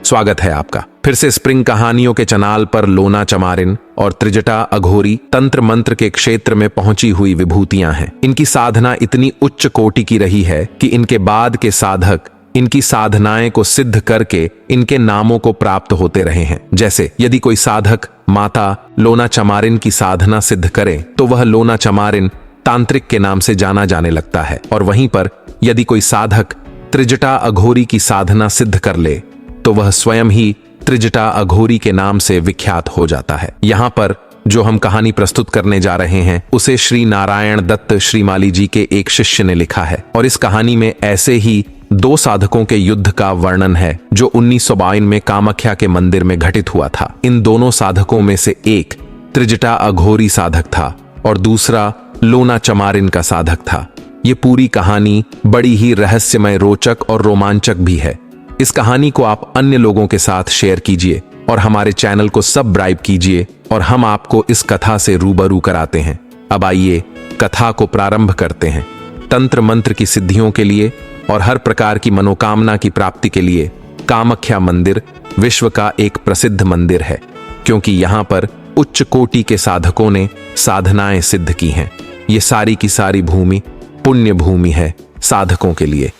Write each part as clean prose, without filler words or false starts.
स्वागत है आपका फिर से स्प्रिंग कहानियों के चैनल पर। लोना चमारिन और त्रिजटा अघोरी तंत्र मंत्र के क्षेत्र में पहुंची हुई विभूतियां हैं। इनकी साधना इतनी उच्च कोटि की रही है कि इनके बाद के साधक इनकी साधनाएं को सिद्ध करके इनके नामों को प्राप्त होते रहे हैं। जैसे यदि कोई साधक माता लोना चमारिन की साधना सिद्ध करे तो वह लोना चमारिन तांत्रिक के नाम से जाना जाने लगता है, और वहीं पर यदि कोई साधक त्रिजटा अघोरी की साधना सिद्ध कर ले तो वह स्वयं ही त्रिजटा अघोरी के नाम से विख्यात हो जाता है। यहाँ पर जो हम कहानी प्रस्तुत करने जा रहे हैं उसे श्री नारायण दत्त श्रीमाली जी के एक शिष्य ने लिखा है, और इस कहानी में ऐसे ही दो साधकों के युद्ध का वर्णन है जो 1952 में कामाख्या के मंदिर में घटित हुआ था। इन दोनों साधकों में से एक त्रिजटा अघोरी साधक था और दूसरा लोना चमारिन का साधक था। ये पूरी कहानी बड़ी ही रहस्यमय, रोचक और रोमांचक भी है। इस कहानी को आप अन्य लोगों के साथ शेयर कीजिए और हमारे चैनल को सब्सक्राइब कीजिए, और हम आपको इस कथा से रूबरू कराते हैं। अब आइए कथा को प्रारंभ करते हैं। तंत्र मंत्र की सिद्धियों के लिए और हर प्रकार की मनोकामना की प्राप्ति के लिए कामाख्या मंदिर विश्व का एक प्रसिद्ध मंदिर है, क्योंकि यहाँ पर उच्च कोटि के साधकों ने साधनाएं सिद्ध की हैं। ये सारी की सारी भूमि पुण्य भूमि है साधकों के लिए।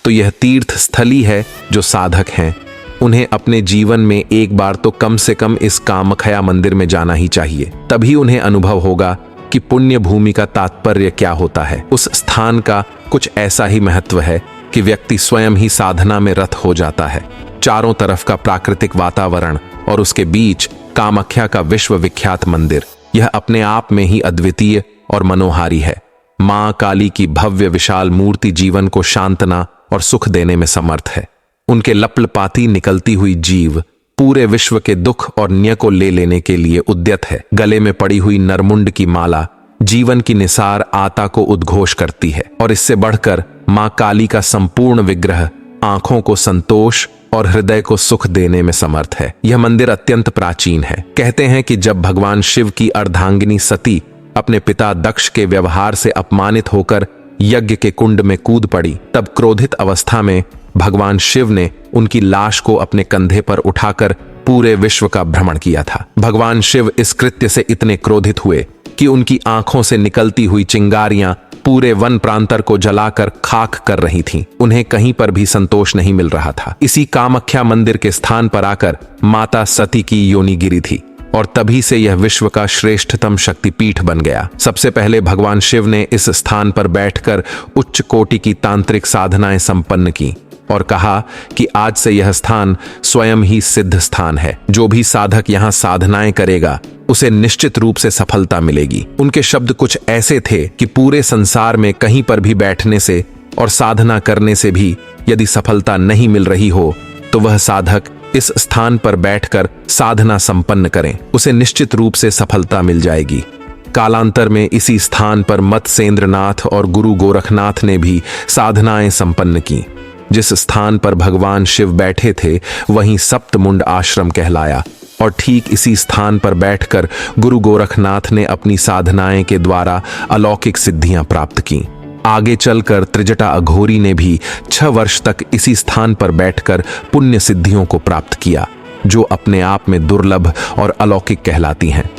तो यह तीर्थ स्थली है जो साधक हैं उन्हें अपने जीवन में एक बार तो कम से कम इस कामाख्या मंदिर में जाना ही चाहिए। तभी उन्हें अनुभव होगा कि पुण्य भूमि का तात्पर्य क्या होता है। उस स्थान का कुछ ऐसा ही महत्व है कि व्यक्ति स्वयं ही साधना में रत हो जाता है। चारों तरफ का प्राकृतिक वातावरण और उसके बीच कामाख्या का विश्व विख्यात मंदिर, यह अपने आप में ही अद्वितीय और मनोहारी है। मां काली की भव्य विशाल मूर्ति जीवन को शांतना और सुख देने में समर्थ है। उनके लपलपाती निकलती हुई जीव पूरे विश्व के दुख और न्याय को ले लेने के लिए उद्यत है। गले में पड़ी हुई नरमुंड की माला जीवन की निसार आता को उद्घोष करती है, और इससे बढ़कर मां काली का संपूर्ण विग्रह आंखों को संतोष और हृदय को सुख देने में समर्थ है। यह मंदिर अत्यंत प्राचीन है। कहते हैं कि जब भगवान शिव की अर्धांगिनी सती अपने पिता दक्ष के व्यवहार से अपमानित होकर यज्ञ के कुंड में कूद पड़ी, तब क्रोधित अवस्था में भगवान शिव ने उनकी लाश को अपने कंधे पर उठाकर पूरे विश्व का भ्रमण किया था। भगवान शिव इस कृत्य से इतने क्रोधित हुए कि उनकी आंखों से निकलती हुई चिंगारियां पूरे वन प्रांतर को जलाकर खाक कर रही थीं। उन्हें कहीं पर भी संतोष नहीं मिल रहा था। इसी कामाख्या मंदिर के स्थान पर आकर माता सती की योनि गिरी थी, और तभी से यह विश्व का श्रेष्ठतम शक्तिपीठ बन गया। सबसे पहले भगवान शिव ने इस स्थान पर बैठकर उच्च कोटि की तांत्रिक साधनाएं संपन्न की और कहा कि आज से यह स्थान स्वयं ही सिद्ध स्थान है। जो भी साधक यहाँ साधनाएं करेगा उसे निश्चित रूप से सफलता मिलेगी। उनके शब्द कुछ ऐसे थे कि पूरे संसार में कहीं पर भी बैठने से और साधना करने से भी यदि सफलता नहीं मिल रही हो तो वह साधक इस स्थान पर बैठकर साधना संपन्न करें, उसे निश्चित रूप से सफलता मिल जाएगी। कालांतर में इसी स्थान पर मत्स्येंद्रनाथ और गुरु गोरखनाथ ने भी साधनाएं संपन्न की। जिस स्थान पर भगवान शिव बैठे थे वहीं सप्तमुंड आश्रम कहलाया, और ठीक इसी स्थान पर बैठकर गुरु गोरखनाथ ने अपनी साधनाएं के द्वारा अलौकिक सिद्धियां प्राप्त की। आगे चलकर त्रिजटा अघोरी ने भी 6 वर्ष तक इसी स्थान पर बैठकर पुण्य सिद्धियों को प्राप्त किया, जो अपने आप में दुर्लभ और अलौकिक कहलाती हैं।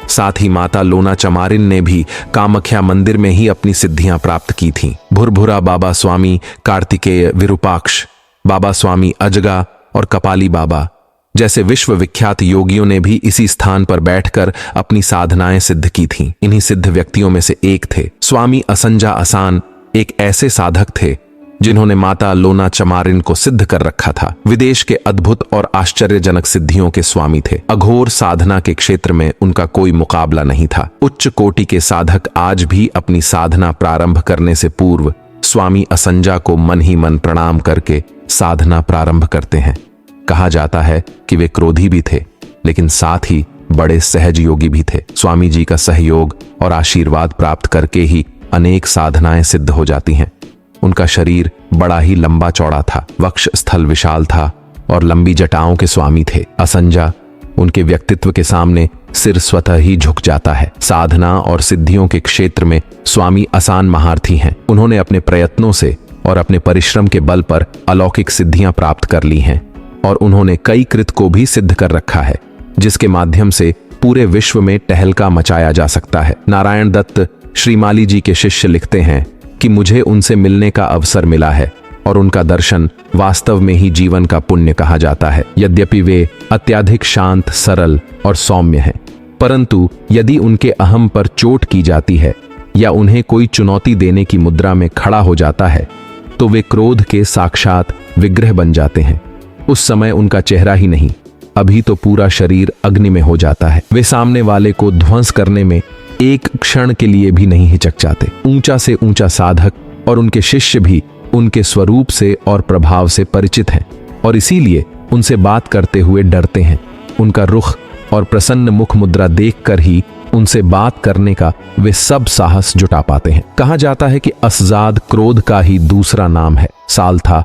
साथ ही माता लोना चमारिन ने भी कामाख्या मंदिर में ही अपनी सिद्धियां प्राप्त की थीं। भुरभुरा बाबा स्वामी कार्तिकेय विरूपाक्ष, बाबा स्वामी अजगा और कपाली बाबा जैसे विश्व विख्यात योगियों ने भी इसी स्थान पर बैठकर अपनी साधनाएं सिद्ध की थीं। इन्हीं सिद्ध व्यक्तियों में से एक थे स्वामी असंजा आसान। एक ऐसे साधक थे जिन्होंने माता लोना चमारिन को सिद्ध कर रखा था। विदेश के अद्भुत और आश्चर्यजनक सिद्धियों के स्वामी थे। अघोर साधना के क्षेत्र में उनका कोई मुकाबला नहीं था। उच्च कोटि के साधक आज भी अपनी साधना प्रारंभ करने से पूर्व स्वामी असंजा को मन ही मन प्रणाम करके साधना प्रारंभ करते हैं। कहा जाता है कि वे क्रोधी भी थे, लेकिन साथ ही बड़े सहज योगी भी थे। स्वामी जी का सहयोग और आशीर्वाद प्राप्त करके ही अनेक साधनाएं सिद्ध हो जाती हैं। उनका शरीर बड़ा ही लंबा चौड़ा था, वक्ष स्थल विशाल था और लंबी जटाओं के स्वामी थे। असंजा उनके व्यक्तित्व के सामने सिर स्वतः ही झुक जाता है। साधना और सिद्धियों के क्षेत्र में स्वामी आसान महारथी हैं। उन्होंने अपने प्रयत्नों से और अपने परिश्रम के बल पर अलौकिक सिद्धियां प्राप्त कर ली हैं। और उन्होंने कई कृत को भी सिद्ध कर रखा है जिसके माध्यम से पूरे विश्व में टहलका मचाया जा सकता है। नारायण दत्त श्रीमाली जी के शिष्य लिखते हैं कि मुझे उनसे मिलने का अवसर मिला है और उनका दर्शन वास्तव में ही जीवन का पुण्य कहा जाता है। यद्यपि वे अत्यधिक शांत, सरल और सौम्य हैं, परंतु यदि उनके अहम पर चोट की जाती है या उन्हें कोई चुनौती देने की मुद्रा में खड़ा हो जाता है तो वे क्रोध के साक्षात विग्रह बन जाते हैं। उस समय उनका चेहरा ही नहीं, अभी तो पूरा शरीर अग्नि में हो जाता है। वे सामने वाले को ध्वंस करने में एक क्षण के लिए भी नहीं हिचकचाते। ऊंचा से ऊंचा साधक और उनके शिष्य भी उनके स्वरूप से और प्रभाव से परिचित हैं और इसीलिए उनसे बात करते हुए डरते हैं। उनका रुख और प्रसन्न मुख मुद्रा देखकर ही उनसे बात करने का वे सब साहस जुटा पाते हैं। कहा जाता है कि असजाद क्रोध का ही दूसरा नाम है। साल था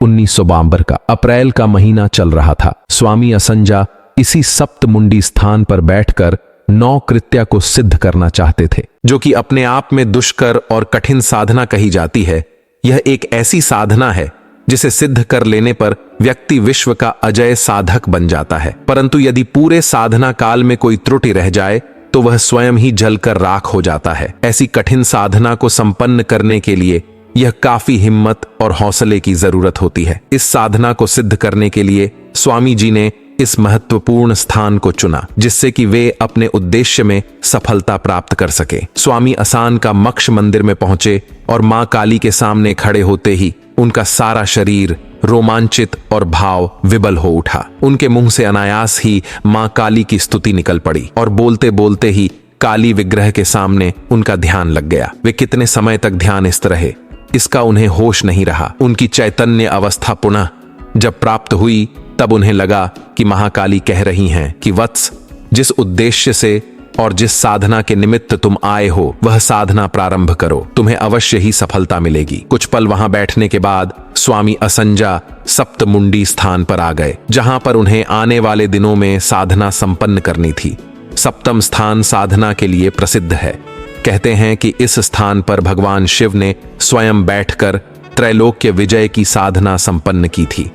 1952 का। अप्रैल का महीना चल रहा था। स्वामी असंजा इसी सप्तमुंडी स्थान पर बैठकर 9 कृत्या को सिद्ध करना चाहते थे, जो कि अपने आप में दुष्कर और कठिन साधना कही जाती है। यह एक ऐसी साधना है जिसे सिद्ध कर लेने पर व्यक्ति विश्व का अजय साधक बन जाता है, परंतु यदि पूरे साधना काल में कोई त्रुटि रह जाए तो वह स्वयं ही जलकर राख हो जाता है। ऐसी कठिन साधना को संपन्न करने के लिए यह काफी हिम्मत और हौसले की जरूरत होती है। इस साधना को सिद्ध करने के लिए स्वामी जी ने इस महत्वपूर्ण स्थान को चुना जिससे कि वे अपने उद्देश्य में सफलता प्राप्त कर सके। स्वामी असान का मक्ष मंदिर में पहुंचे और मां काली के सामने खड़े होते ही उनका सारा शरीर रोमांचित और भाव विबल हो उठा। उनके मुंह से अनायास ही मां काली की स्तुति निकल पड़ी और बोलते बोलते ही काली विग्रह के सामने उनका ध्यान लग गया। वे कितने समय तक ध्यानस्थ रहे इसका उन्हें होश नहीं रहा। उनकी चैतन्य अवस्था पुनः जब प्राप्त हुई तब उन्हें लगा कि महाकाली कह रही हैं कि वत्स, जिस उद्देश्य से और जिस साधना के निमित्त तुम आए हो वह साधना प्रारंभ करो, तुम्हें अवश्य ही सफलता मिलेगी। कुछ पल वहां बैठने के बाद स्वामी असंजा सप्तमुंडी स्थान पर आ गए जहां पर उन्हें आने वाले दिनों में साधना संपन्न करनी थी। सप्तम स्थान साधना के लिए प्रसिद्ध है। कहते हैं कि इस स्थान पर भगवान शिव ने स्वयं बैठकर त्रैलोक्य विजय की साधना संपन्न की थी।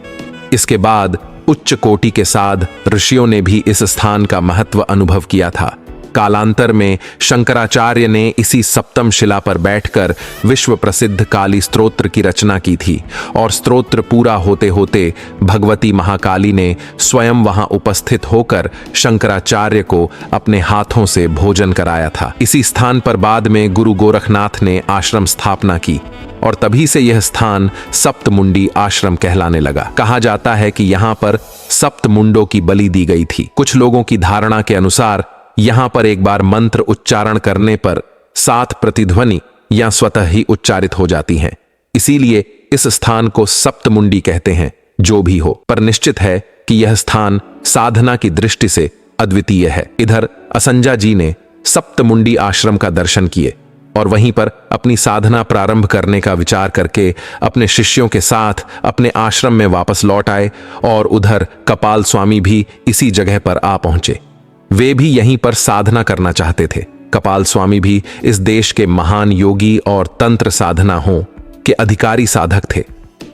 इसके बाद उच्च कोटि के साध ऋषियों ने भी इस स्थान का महत्व अनुभव किया था। कालांतर में शंकराचार्य ने इसी सप्तम शिला पर बैठकर विश्व प्रसिद्ध काली स्तोत्र की रचना की थी और स्तोत्र पूरा होते होते भगवती महाकाली ने स्वयं वहां उपस्थित होकर शंकराचार्य को अपने हाथों से भोजन कराया था। इसी स्थान पर बाद में गुरु गोरखनाथ ने आश्रम स्थापना की और तभी से यह स्थान सप्तमुंडी आश्रम कहलाने लगा। कहा जाता है कि यहाँ पर सप्त मुंडों की बलि दी गई थी। कुछ लोगों की धारणा के अनुसार यहाँ पर एक बार मंत्र उच्चारण करने पर 7 प्रतिध्वनि या स्वतः ही उच्चारित हो जाती हैं। इसीलिए इस स्थान को सप्तमुंडी कहते हैं। जो भी हो, पर निश्चित है कि यह स्थान साधना की दृष्टि से अद्वितीय है। इधर असंजा जी ने सप्तमुंडी आश्रम का दर्शन किए और वहीं पर अपनी साधना प्रारंभ करने का विचार करके अपने शिष्यों के साथ अपने आश्रम में वापस लौट आए और उधर कपाल स्वामी भी इसी जगह पर आ पहुंचे। वे भी यहीं पर साधना करना चाहते थे। कपाल स्वामी भी इस देश के महान योगी और तंत्र साधना हो के अधिकारी साधक थे।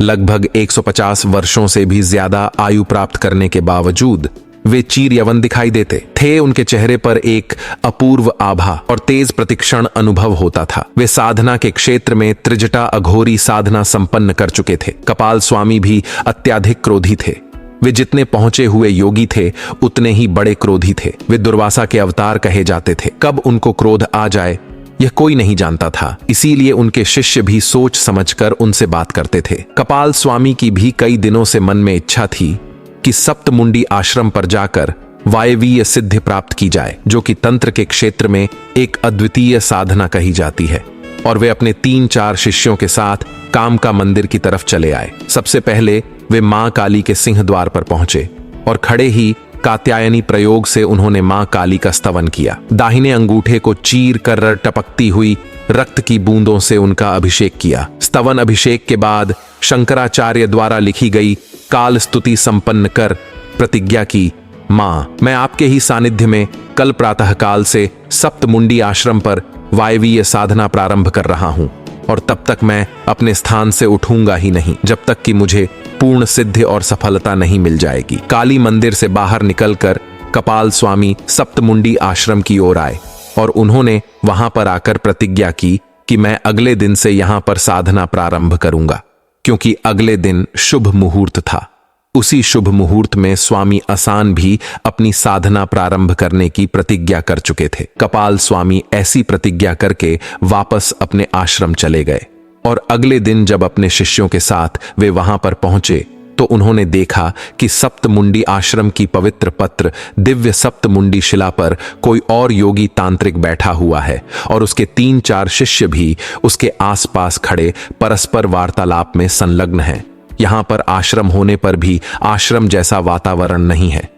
लगभग 150 वर्षों से भी ज्यादा आयु प्राप्त करने के बावजूद वे चीर यवन दिखाई देते थे। उनके चेहरे पर एक अपूर्व आभा और तेज प्रतिक्षण अनुभव होता था। वे साधना के क्षेत्र में त्रिजटा अघोरी साधना संपन्न कर चुके थे। कपाल स्वामी भी अत्याधिक क्रोधी थे। वे जितने पहुंचे हुए योगी थे उतने ही बड़े क्रोधी थे। वे दुर्वासा के अवतार कहे जाते थे। कब उनको क्रोध आ जाए यह कोई नहीं जानता था। इसीलिए उनके शिष्य भी सोच समझकर उनसे बात करते थे। कपाल स्वामी की भी कई दिनों से मन में इच्छा थी कि सप्तमुंडी आश्रम पर जाकर वायवीय सिद्धि प्राप्त की जाए, जो कि तंत्र के क्षेत्र में एक अद्वितीय साधना कही जाती है। और वे अपने 3-4 शिष्यों के साथ कामका मंदिर की तरफ चले आए। सबसे पहले वे मां काली के सिंह द्वार पर पहुंचे और खड़े ही कात्यायनी प्रयोग से उन्होंने मां काली का स्तवन किया। दाहिने अंगूठे को चीर कर टपकती हुई रक्त की बूंदों से उनका अभिषेक किया। स्तवन अभिषेक के बाद शंकराचार्य द्वारा लिखी गई काल स्तुति संपन्न कर प्रतिज्ञा की, मां, मैं आपके ही सानिध्य में कल प्रातः काल से सप्तमुंडी आश्रम पर वायवीय साधना प्रारंभ कर रहा हूं और तब तक मैं अपने स्थान से उठूंगा ही नहीं जब तक कि मुझे पूर्ण सिद्धि और सफलता नहीं मिल जाएगी। काली मंदिर से बाहर निकलकर कपाल स्वामी सप्तमुंडी आश्रम की ओर आए और उन्होंने वहां पर आकर प्रतिज्ञा की कि मैं अगले दिन से यहां पर साधना प्रारंभ करूंगा, क्योंकि अगले दिन शुभ मुहूर्त था। उसी शुभ मुहूर्त में स्वामी असान भी अपनी साधना प्रारंभ करने की प्रतिज्ञा कर चुके थे। कपाल स्वामी ऐसी प्रतिज्ञा करके वापस अपने आश्रम चले गए और अगले दिन जब अपने शिष्यों के साथ वे वहां पर पहुंचे तो उन्होंने देखा कि सप्तमुंडी आश्रम की पवित्र पत्र दिव्य सप्तमुंडी शिला पर कोई और योगी तांत्रिक बैठा हुआ है और उसके 3-4 शिष्य भी उसके आसपास खड़े परस्पर वार्तालाप में संलग्न हैं। यहां पर आश्रम होने पर भी आश्रम जैसा वातावरण नहीं है।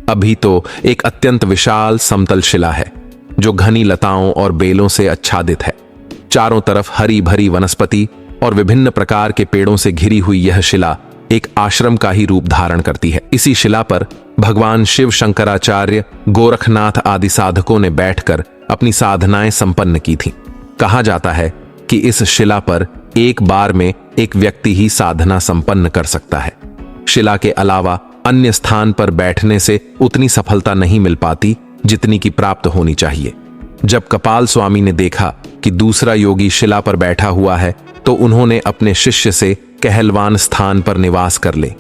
अभी तो एक अत्यंत विशाल समतल शिला है जो घनी लताओं और बेलों से आच्छादित है। चारों तरफ हरी भरी वनस्पति और विभिन्न प्रकार के पेड़ों से घिरी हुई यह शिला एक आश्रम का ही रूप धारण करती है। इसी शिला पर भगवान शिव, शंकराचार्य, गोरखनाथ आदि साधकों ने बैठकर अपनी साधनाएं संपन्न की थीं। कहा जाता है कि इस शिला पर एक बार में एक व्यक्ति ही साधना संपन्न कर सकता है। शिला के अलावा अन्य स्थान पर बैठने से उतनी सफलता नहीं मिल पाती जितनी की प्राप्त होनी चाहिए। जब कपाल स्वामी ने देखा कि दूसरा योगी शिला पर बैठा हुआ है तो उन्होंने अपने शिष्य से कहलवान स्थान पर निवास कर ले।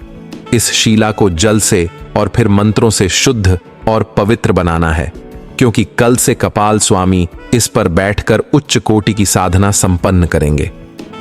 इस शिला को जल से और फिर मंत्रों से शुद्ध और पवित्र बनाना है, क्योंकि कल से कपाल स्वामी इस पर बैठकर उच्च कोटि की साधना संपन्न करेंगे।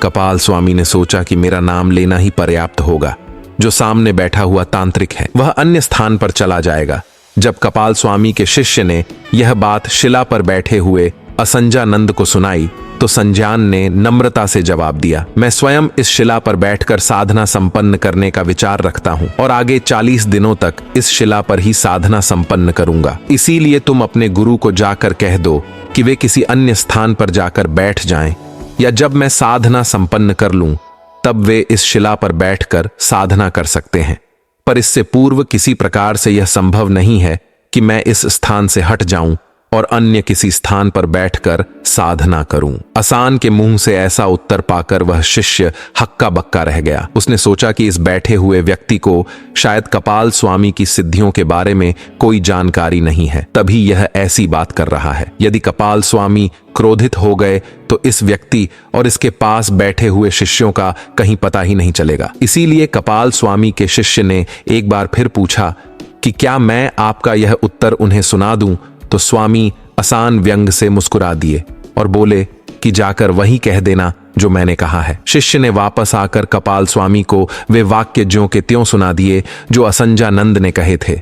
कपाल स्वामी ने सोचा कि मेरा नाम लेना ही पर्याप्त होगा। जो सामने बैठा हुआ तांत्रिक है वह अन्य स्थान पर चला जाएगा। जब कपाल स्वामी के शिष्य ने यह बात शिला पर बैठे हुए असंजानंद को सुनाई तो संजान ने नम्रता से जवाब दिया, मैं स्वयं इस शिला पर बैठकर साधना संपन्न करने का विचार रखता हूं और आगे 40 दिनों तक इस शिला पर ही साधना संपन्न करूंगा। इसीलिए तुम अपने गुरु को जाकर कह दो कि वे किसी अन्य स्थान पर जाकर बैठ जाएं, या जब मैं साधना संपन्न कर लूं तब वे इस शिला पर बैठकर साधना कर सकते हैं। पर इससे पूर्व किसी प्रकार से यह संभव नहीं है कि मैं इस स्थान से हट जाऊं और अन्य किसी स्थान पर बैठकर साधना करूं। असान के मुंह से ऐसा उत्तर पाकर वह शिष्य हक्का बक्का रह गया। उसने सोचा कि इस बैठे हुए व्यक्ति को शायद कपाल स्वामी की सिद्धियों के बारे में कोई जानकारी नहीं है, तभी यह ऐसी बात कर रहा है। यदि कपाल स्वामी क्रोधित हो गए तो इस व्यक्ति और इसके पास बैठे हुए शिष्यों का कहीं पता ही नहीं चलेगा। इसीलिए कपाल स्वामी के शिष्य ने एक बार फिर पूछा कि क्या मैं आपका यह उत्तर उन्हें सुना दूं? तो स्वामी असान व्यंग से मुस्कुरा दिए और बोले कि जाकर वही कह देना जो मैंने कहा है। शिष्य ने वापस आकर कपाल स्वामी को वे वाक्य ज्यों के त्यों सुना दिए जो असंजानंद ने कहे थे।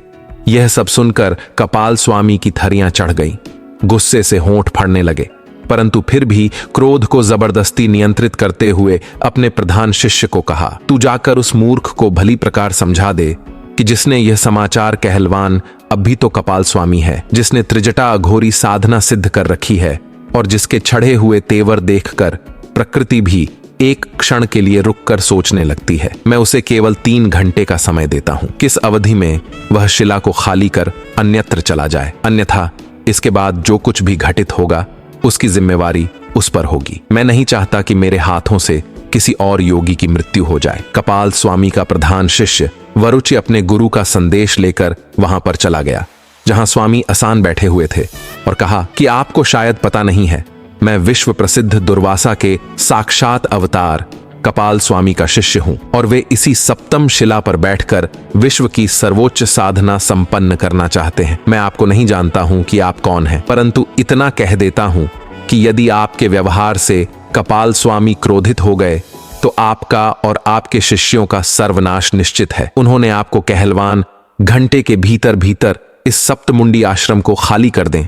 यह सब सुनकर कपाल स्वामी की थरियां चढ़ गईं। गुस्से से होंठ फाड़ने लगे, परंतु फिर भी क्रोध को जबरदस्ती नियंत्रित करते हुए अपने प्रधान शिष्य को कहा, तू जाकर उस मूर्ख को भली प्रकार समझा दे कि जिसने यह समाचार कहलवान अभी तो कपाल स्वामी है, जिसने त्रिजटा अघोरी साधना सिद्ध कर रखी है और जिसके चढ़े हुए तेवर देखकर प्रकृति भी एक क्षण के लिए रुककर सोचने लगती है। मैं उसे केवल 3 घंटे का समय देता हूं, किस अवधि में वह शिला को खाली कर अन्यत्र चला जाए, अन्यथा इसके बाद जो कुछ भी घटित होगा उसकी जिम्मेवारी उस पर होगी। मैं नहीं चाहता कि मेरे हाथों से किसी और योगी की मृत्यु हो जाए। कपाल स्वामी का प्रधान शिष्य वरुचि अपने गुरु का संदेश लेकर वहां पर चला गया जहां स्वामी असान बैठे हुए थे और कहा कि आपको शायद पता नहीं है, मैं विश्व प्रसिद्ध दुर्वासा के साक्षात अवतार कपाल स्वामी का शिष्य हूं और वे इसी सप्तम शिला पर बैठकर विश्व की सर्वोच्च साधना संपन्न करना चाहते हैं। मैं आपको नहीं जानता हूं कि आप कौन हैं, परंतु इतना कह देता हूं कि यदि आपके व्यवहार से कपाल स्वामी क्रोधित हो गए तो आपका और आपके शिष्यों का सर्वनाश निश्चित है। उन्होंने आपको कहलवान घंटे के भीतर भीतर इस सप्तमुंडी आश्रम को खाली कर दें,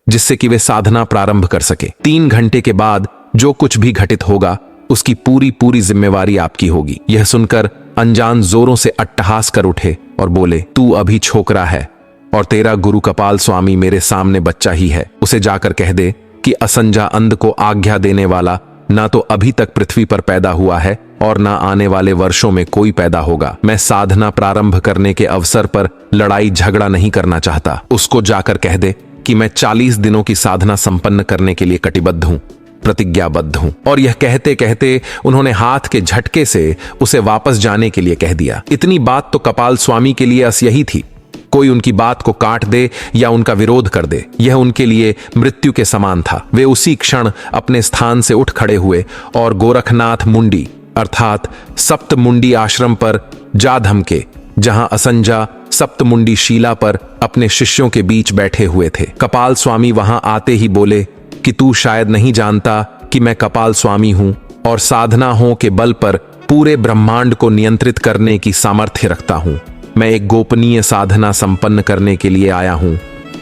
जिससे कि वे साधना प्रारंभ कर सके। 3 घंटे के बाद जो कुछ भी घटित होगा उसकी पूरी जिम्मेवारी आपकी होगी। यह सुनकर अनजान जोरों से अट्टहास कर उठे और बोले, तू अभी छोकरा है और तेरा गुरु कपाल स्वामी मेरे सामने बच्चा ही है। उसे जाकर कह दे कि असंजा अंध को आज्ञा देने वाला ना तो अभी तक पृथ्वी पर पैदा हुआ है और ना आने वाले वर्षों में कोई पैदा होगा। मैं साधना प्रारंभ करने के अवसर पर लड़ाई झगड़ा नहीं करना चाहता। उसको जाकर कह दे कि मैं 40 दिनों की साधना संपन्न करने के लिए कटिबद्ध हूं। प्रतिज्ञाबद्ध हूं। और यह कहते कहते उन्होंने हाथ के झटके से उसे वापस जाने के लिए कह दिया। इतनी बात तो कपाल स्वामी के लिए असह्य थी। कोई उनकी बात को काट दे या उनका विरोध कर दे, यह उनके लिए मृत्यु के समान था। वे उसी क्षण अपने स्थान से उठ खड़े हुए और गोरखनाथ मुंडी अर्थात सप्तमुंडी आश्रम पर जा धमके, जहां असंजा सप्तमुंडी शिला पर अपने शिष्यों के बीच बैठे हुए थे। कपाल स्वामी वहां आते ही बोले कि तू शायद नहीं जानता कि मैं कपाल स्वामी हूं और साधनाओं के बल पर पूरे ब्रह्मांड को नियंत्रित करने की सामर्थ्य रखता हूं। मैं एक गोपनीय साधना संपन्न करने के लिए आया हूं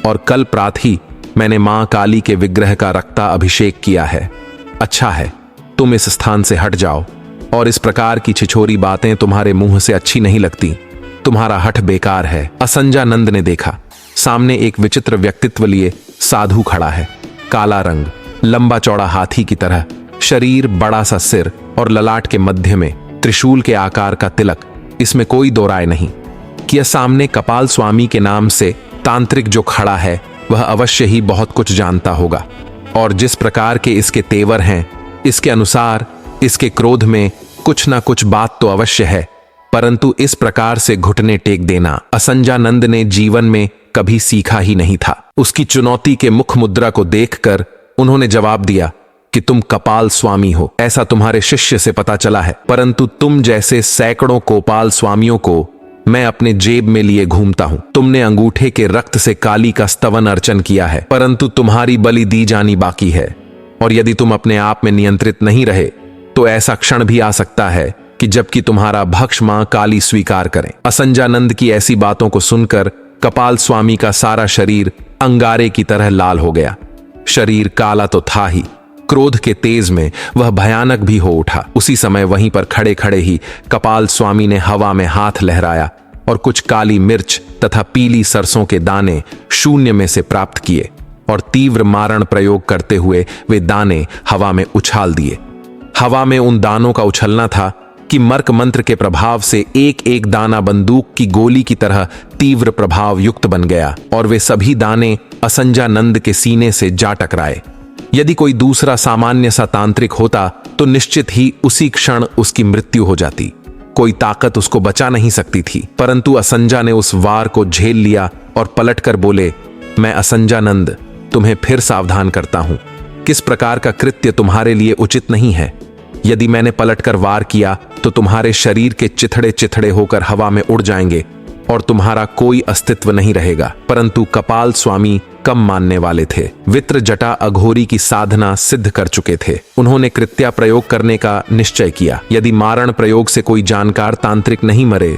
और कल प्रातः ही मैंने मां काली के विग्रह का रक्ता अभिषेक किया है। अच्छा है, तुम इस स्थान से हट जाओ और इस प्रकार की छिछोरी बातें तुम्हारे मुंह से अच्छी नहीं लगती। तुम्हारा हठ बेकार है। असंजानंद ने देखा, सामने एक विचित्र व्यक्तित्व लिए साधु खड़ा है। काला रंग, लंबा चौड़ा हाथी की तरह शरीर, बड़ा सा सिर और ललाट के मध्य में त्रिशूल के आकार का तिलक। इसमें कोई दो राय नहीं कि यह सामने कपाल स्वामी के नाम से तांत्रिक जो खड़ा है वह अवश्य ही बहुत कुछ जानता होगा। और जिस प्रकार के इसके तेवर हैं, इसके अनुसार इसके क्रोध में कुछ ना कुछ बात तो अवश्य है। परंतु इस प्रकार से घुटने टेक देना असंजानंद ने जीवन में कभी सीखा ही नहीं था। उसकी चुनौती के मुख मुद्रा को देखकर उन्होंने जवाब दिया कि तुम कपाल स्वामी हो, ऐसा तुम्हारे शिष्य से पता चला है। परंतु तुम जैसे सैकड़ों कोपाल स्वामियों को मैं अपने जेब में लिए घूमता हूं। तुमने अंगूठे के रक्त से काली का स्तवन अर्चन किया है, परंतु तुम्हारी बलि दी जानी बाकी है। और यदि तुम अपने आप में नियंत्रित नहीं रहे तो ऐसा क्षण भी आ सकता है कि जबकि तुम्हारा भक्ष मां काली स्वीकार करें। असंजानंद की ऐसी बातों को सुनकर कपाल स्वामी का सारा शरीर अंगारे की तरह लाल हो गया। शरीर काला तो था ही, क्रोध के तेज में वह भयानक भी हो उठा। उसी समय वहीं पर खड़े खड़े ही कपाल स्वामी ने हवा में हाथ लहराया और कुछ काली मिर्च तथा पीली सरसों के दाने शून्य में से प्राप्त किए और तीव्र मारण प्रयोग करते हुए वे दाने हवा में उछाल दिए। हवा में उन दानों का उछलना था कि मर्क मंत्र के प्रभाव से एक एक दाना बंदूक की गोली की तरह तीव्र प्रभाव युक्त बन गया और वे सभी दाने असंजानंद के सीने से जा टकराए। यदि कोई दूसरा सामान्य सा तांत्रिक होता तो निश्चित ही उसी क्षण उसकी मृत्यु हो जाती। कोई ताकत उसको बचा नहीं सकती थी। परंतु असंजा ने उस वार को झेल लिया और पलटकर बोले, मैं असंजानंद तुम्हें फिर सावधान करता हूं। किस प्रकार का कृत्य तुम्हारे लिए उचित नहीं है। यदि मैंने पलटकर वार किया तो तुम्हारे शरीर के चिथड़े चिथड़े होकर हवा में उड़ जाएंगे और तुम्हारा कोई अस्तित्व नहीं रहेगा। परंतु कपाल स्वामी कम मानने वाले थे। वित्र जटा अघोरी की साधना सिद्ध कर चुके थे। उन्होंने कृत्या प्रयोग करने का निश्चय किया। यदि मारण प्रयोग से कोई जानकार तांत्रिक नहीं मरे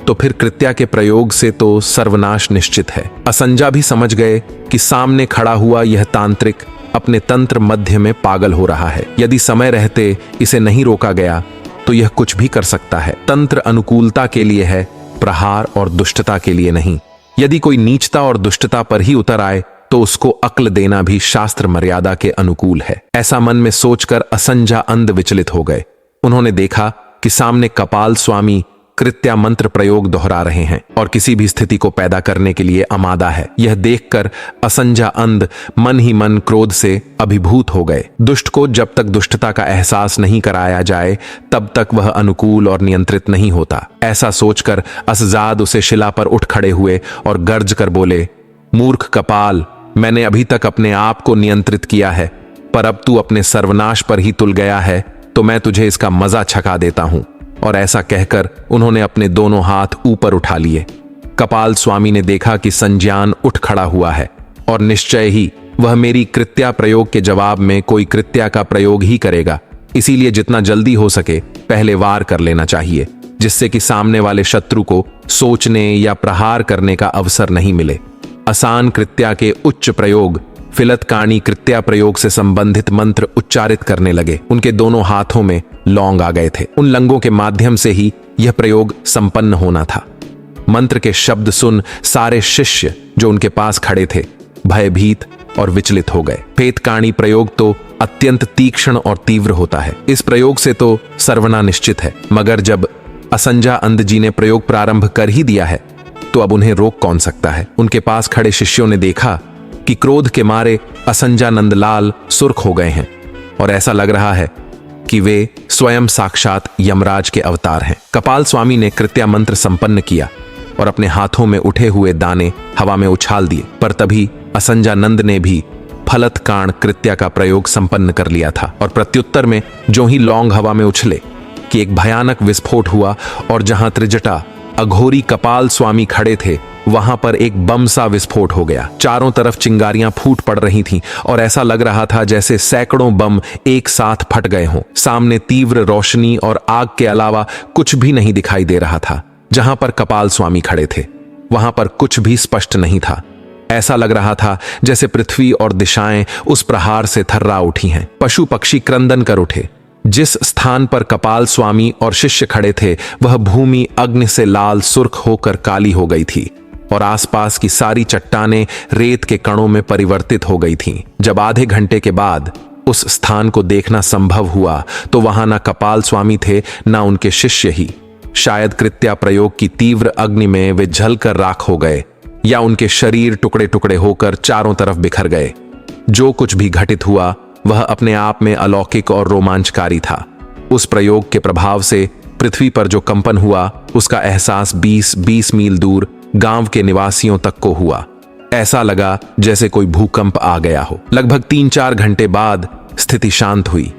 तो फिर कृत्या के प्रयोग से तो सर्वनाश निश्चित है। असंजा भी समझ गए कि सामने खड़ा हुआ यह तांत्रिक अपने तंत्र मध्य में पागल हो रहा है। यदि समय रहते इसे नहीं रोका गया तो यह कुछ भी कर सकता है। तंत्र अनुकूलता के लिए है, प्रहार और दुष्टता के लिए नहीं। यदि कोई नीचता और दुष्टता पर ही उतर आए तो उसको अक्ल देना भी शास्त्र मर्यादा के अनुकूल है। ऐसा मन में सोचकर असंजा अंध विचलित हो गए। उन्होंने देखा कि सामने कपाल स्वामी कृत्या मंत्र प्रयोग दोहरा रहे हैं और किसी भी स्थिति को पैदा करने के लिए आमादा है। यह देखकर असंजा अंध मन ही मन क्रोध से अभिभूत हो गए। दुष्ट को जब तक दुष्टता का एहसास नहीं कराया जाए तब तक वह अनुकूल और नियंत्रित नहीं होता। ऐसा सोचकर असजाद उसे शिला पर उठ खड़े हुए और गर्ज कर बोले, मूर्ख कपाल, मैंने अभी तक अपने आप को नियंत्रित किया है, पर अब तू अपने सर्वनाश पर ही तुल गया है तो मैं तुझे इसका मजा छका देता हूं। और ऐसा कहकर उन्होंने अपने दोनों हाथ ऊपर उठा लिए। कपाल स्वामी ने देखा कि संज्ञान उठ खड़ा हुआ है और निश्चय ही वह मेरी कृत्या प्रयोग के जवाब में कोई कृत्या का प्रयोग ही करेगा। इसीलिए जितना जल्दी हो सके पहले वार कर लेना चाहिए, जिससे कि सामने वाले शत्रु को सोचने या प्रहार करने का अवसर नहीं मिले। आसान कृत्या के उच्च प्रयोग फिलतकाणी कृत्या प्रयोग से संबंधित मंत्र उच्चारित करने लगे। उनके दोनों हाथों में लौंग आ गए थे। उन लंगों के माध्यम से ही यह प्रयोग संपन्न होना था। मंत्र के शब्द सुन सारे शिष्य जो उनके पास खड़े थे भयभीत और विचलित हो गए। पेतकाणी प्रयोग तो अत्यंत तीक्ष्ण और तीव्र होता है। इस प्रयोग से तो सर्वना निश्चित है। मगर जब असंजा अंध जी ने प्रयोग प्रारंभ कर ही दिया है तो अब उन्हें रोक कौन सकता है। उनके पास खड़े शिष्यों ने देखा कि क्रोध के मारे असंजा नंदलाल सुर्ख हो गए हैं और ऐसा लग रहा है कि वे स्वयं साक्षात यमराज के अवतार हैं। कपाल स्वामी ने कृत्या मंत्र संपन्न किया और अपने हाथों में उठे हुए दाने हवा में उछाल दिए, पर तभी असंजानंद ने भी फलत काण कृत्या का प्रयोग संपन्न कर लिया था। और प्रत्युत्तर में जो ही लौंग हवा में उछले कि एक भयानक विस्फोट हुआ और जहां त्रिजटा अघोरी कपाल स्वामी खड़े थे वहां पर एक बम सा विस्फोट हो गया। चारों तरफ चिंगारियां फूट पड़ रही थीं और ऐसा लग रहा था जैसे सैकड़ों बम एक साथ फट गए हों। सामने तीव्र रोशनी और आग के अलावा कुछ भी नहीं दिखाई दे रहा था। जहां पर कपाल स्वामी खड़े थे वहां पर कुछ भी स्पष्ट नहीं था। ऐसा लग रहा था जैसे पृथ्वी और दिशाएं उस प्रहार से थर्रा उठी हैं। पशु पक्षी क्रंदन कर उठे। जिस स्थान पर कपाल स्वामी और शिष्य खड़े थे वह भूमि अग्नि से लाल सुर्ख होकर काली हो गई थी और आसपास की सारी चट्टानें रेत के कणों में परिवर्तित हो गई थीं। जब आधे घंटे के बाद उस स्थान को देखना संभव हुआ तो वहां ना कपाल स्वामी थे ना उनके शिष्य ही। शायद कृत्या प्रयोग की तीव्र अग्नि में वे जलकर राख हो गए या उनके शरीर टुकड़े टुकड़े होकर चारों तरफ बिखर गए। जो कुछ भी घटित हुआ वह अपने आप में अलौकिक और रोमांचकारी था। उस प्रयोग के प्रभाव से पृथ्वी पर जो कंपन हुआ उसका एहसास 20-20 मील दूर गांव के निवासियों तक को हुआ। ऐसा लगा जैसे कोई भूकंप आ गया हो। लगभग 3-4 घंटे बाद स्थिति शांत हुई।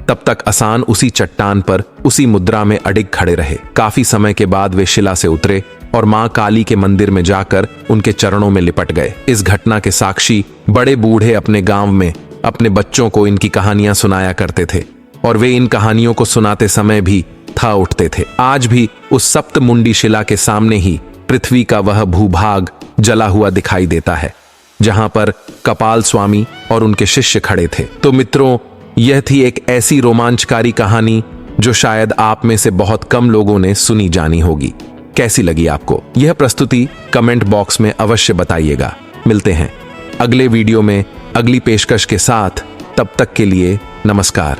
तब तक असान उसी चट्टान पर उसी मुद्रा में अडिग खड़े रहे। काफी समय के बाद वे शिला से उतरे और मां काली के मंदिर में जाकर उनके चरणों में लिपट गए। इस घटना के साक्षी बड़े बूढ़े अपने गांव में अपने बच्चों को इनकी कहानियां सुनाया करते थे और वे इन कहानियों को सुनाते समय भी था उठते थे। आज भी उस सप्तमुंडी शिला के सामने ही पृथ्वी का वह भूभाग जला हुआ दिखाई देता है जहां पर कपाल स्वामी और उनके शिष्य खड़े थे। तो मित्रों, यह थी एक ऐसी रोमांचकारी कहानी जो शायद आप में से बहुत कम लोगों ने सुनी जानी होगी। कैसी लगी आपको यह प्रस्तुति? कमेंट बॉक्स में अवश्य बताइएगा। मिलते हैं अगले वीडियो में अगली पेशकश के साथ। तब तक के लिए नमस्कार।